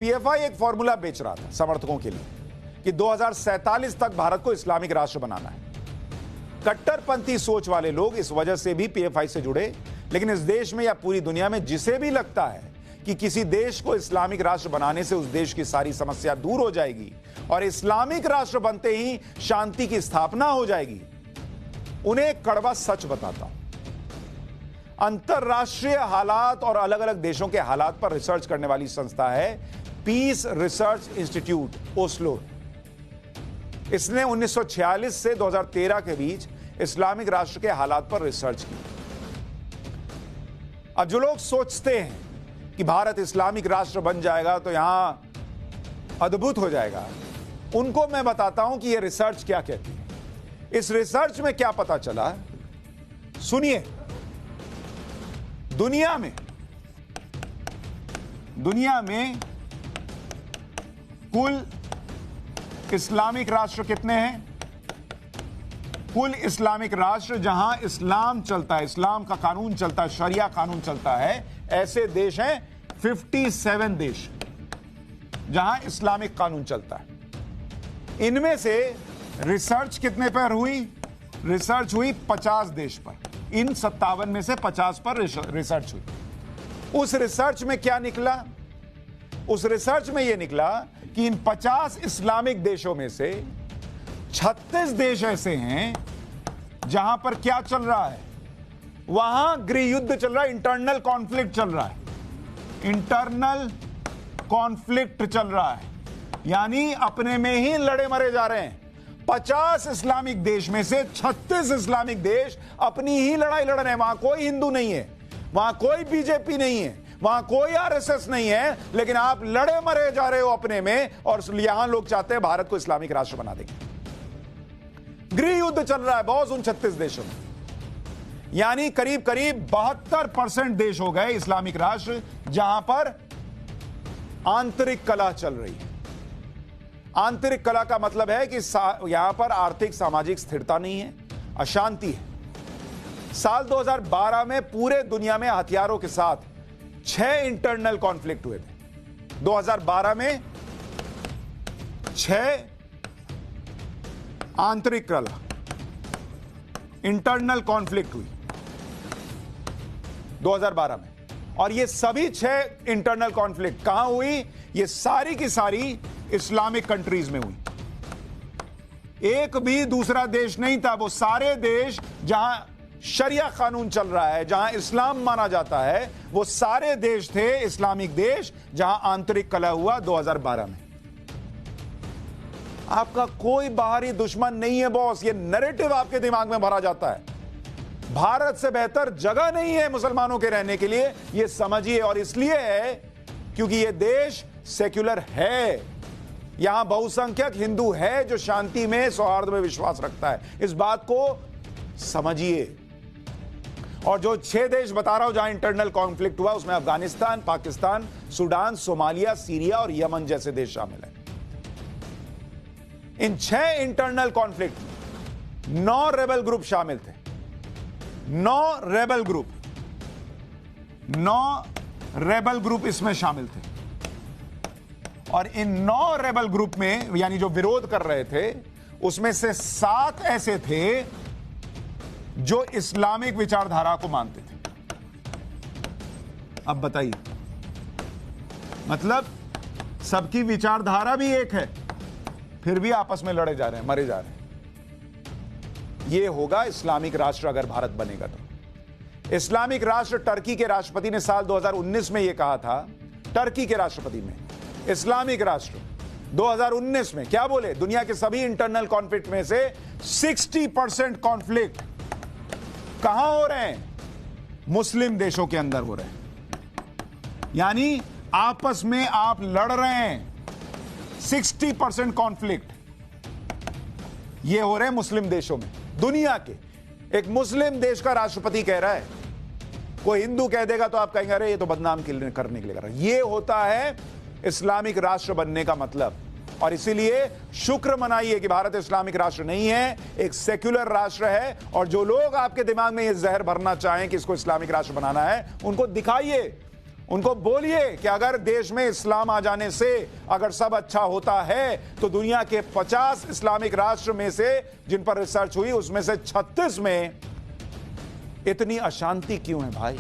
PFI एक formula बेच रहा था समर्थकों के लिए कि 2047 तक भारत को इस्लामिक राष्ट्र बनाना है। कट्टरपंथी सोच वाले लोग इस वजह से भी पीएफआई से जुड़े, लेकिन इस देश में या पूरी दुनिया में जिसे भी लगता है कि किसी देश को इस्लामिक राष्ट्र बनाने से उस देश की सारी समस्या दूर हो जाएगी और इस्लामिक राष्ट्र बनते ही शांति की स्थापना हो जाएगी, उन्हें एक कड़वा सच बताता हूं। अंतरराष्ट्रीय हालात और अलग अलग देशों के हालात पर रिसर्च करने वाली संस्था है पीस रिसर्च इंस्टीट्यूट ओस्लो। इसने 1946 से 2013 के बीच इस्लामिक राष्ट्र के हालात पर रिसर्च की। अब जो लोग सोचते हैं कि भारत इस्लामिक राष्ट्र बन जाएगा तो यहां अद्भुत हो जाएगा, उनको मैं बताता हूं कि यह रिसर्च क्या कहती है। इस रिसर्च में क्या पता चला, सुनिए। दुनिया में कुल इस्लामिक राष्ट्र कितने हैं? कुल इस्लामिक राष्ट्र जहां इस्लाम चलता है, इस्लाम का कानून चलता है, शरिया कानून चलता है, ऐसे देश हैं 57 देश जहां इस्लामिक कानून चलता है। इनमें से रिसर्च कितने पर हुई? रिसर्च हुई 50 देश पर। इन 57 में से 50 पर रिसर्च हुई। उस रिसर्च में क्या निकला? उस रिसर्च में यह निकला कि इन 50 इस्लामिक देशों में से 36 देश ऐसे हैं जहां पर क्या चल रहा है? वहां गृह युद्ध चल रहा है, इंटरनल कॉन्फ्लिक्ट चल रहा है। इंटरनल कॉन्फ्लिक्ट चल रहा है, यानी अपने में ही लड़े मरे जा रहे हैं। 50 इस्लामिक देश में से 36 इस्लामिक देश अपनी ही लड़ाई लड़ रहे हैं। वहां कोई हिंदू नहीं है, वहां कोई बीजेपी नहीं है, वहां कोई आरएसएस नहीं है, लेकिन आप लड़े मरे जा रहे हो अपने में, और यहां लोग चाहते हैं भारत को इस्लामिक राष्ट्र बना देंगे। गृह युद्ध चल रहा है बॉस उन 36 देशों में, यानी करीब करीब 72% देश हो गए इस्लामिक राष्ट्र जहां पर आंतरिक कलह चल रही है। आंतरिक कलह का मतलब है कि यहां पर आर्थिक सामाजिक स्थिरता नहीं है, अशांति है। साल 2012 में पूरे दुनिया में हथियारों के साथ 6 इंटरनल कॉन्फ्लिक्ट हुए थे। 2012 में 6 आंतरिक कलह, इंटरनल कॉन्फ्लिक्ट हुई 2012 में, और ये सभी 6 इंटरनल कॉन्फ्लिक्ट कहां हुई? ये सारी की सारी इस्लामिक कंट्रीज में हुई। एक भी दूसरा देश नहीं था, वो सारे देश जहां शरिया कानून चल रहा है, जहां इस्लाम माना जाता है, वो सारे देश थे इस्लामिक देश जहां आंतरिक कलह हुआ 2012 में। आपका कोई बाहरी दुश्मन नहीं है बॉस, ये नैरेटिव आपके दिमाग में भरा जाता है। भारत से बेहतर जगह नहीं है मुसलमानों के रहने के लिए, ये समझिए। और इसलिए है क्योंकि ये देश सेक्युलर है, यहां बहुसंख्यक हिंदू है जो शांति में, सौहार्द में विश्वास रखता है। इस बात को समझिए। और जो 6 देश बता रहा हूं जहां इंटरनल कॉन्फ्लिक्ट हुआ, उसमें Afghanistan, Pakistan, Sudan, Somalia, Syria और यमन जैसे देश शामिल हैं। इन 6 इंटरनल कॉन्फ्लिक्ट में 9 रेबल ग्रुप शामिल थे। 9 रेबल ग्रुप इसमें शामिल थे। और इन 9 रेबल ग्रुप में, यानी जो विरोध कर रहे थे, उसमें से 7 ऐसे थे जो इस्लामिक विचारधारा को मानते थे। अब बताइए, मतलब सबकी विचारधारा भी एक है, फिर भी आपस में लड़े जा रहे हैं, मरे जा रहे हैं। यह होगा इस्लामिक राष्ट्र अगर भारत बनेगा तो। इस्लामिक राष्ट्र, टर्की के राष्ट्रपति ने साल 2019 में यह कहा था, टर्की के राष्ट्रपति ने इस्लामिक राष्ट्र 2019 में क्या बोले? दुनिया के सभी इंटरनल कॉन्फ्लिक्ट में से 60% कॉन्फ्लिक्ट कहां हो रहे हैं? मुस्लिम देशों के अंदर हो रहे हैं, यानी आपस में आप लड़ रहे हैं। 60% कॉन्फ्लिक्ट ये हो रहे हैं मुस्लिम देशों में। दुनिया के एक मुस्लिम देश का राष्ट्रपति कह रहा है, कोई हिंदू कह देगा तो आप कहेंगे अरे ये तो बदनाम करने के लिए कर रहा है। ये होता है इस्लामिक राष्ट्र बनने का मतलब। और इसीलिए शुक्र मनाइए कि भारत इस्लामिक राष्ट्र नहीं है, एक सेक्युलर राष्ट्र है। और जो लोग आपके दिमाग में ये जहर भरना चाहें कि इसको इस्लामिक राष्ट्र बनाना है, उनको दिखाइए उनको बोलिए कि अगर देश में इस्लाम आ जाने से अगर सब अच्छा होता है तो दुनिया के 50 इस्लामिक राष्ट्र में से जिन पर रिसर्च हुई उसमें से 36 में इतनी अशांति क्यों है भाई?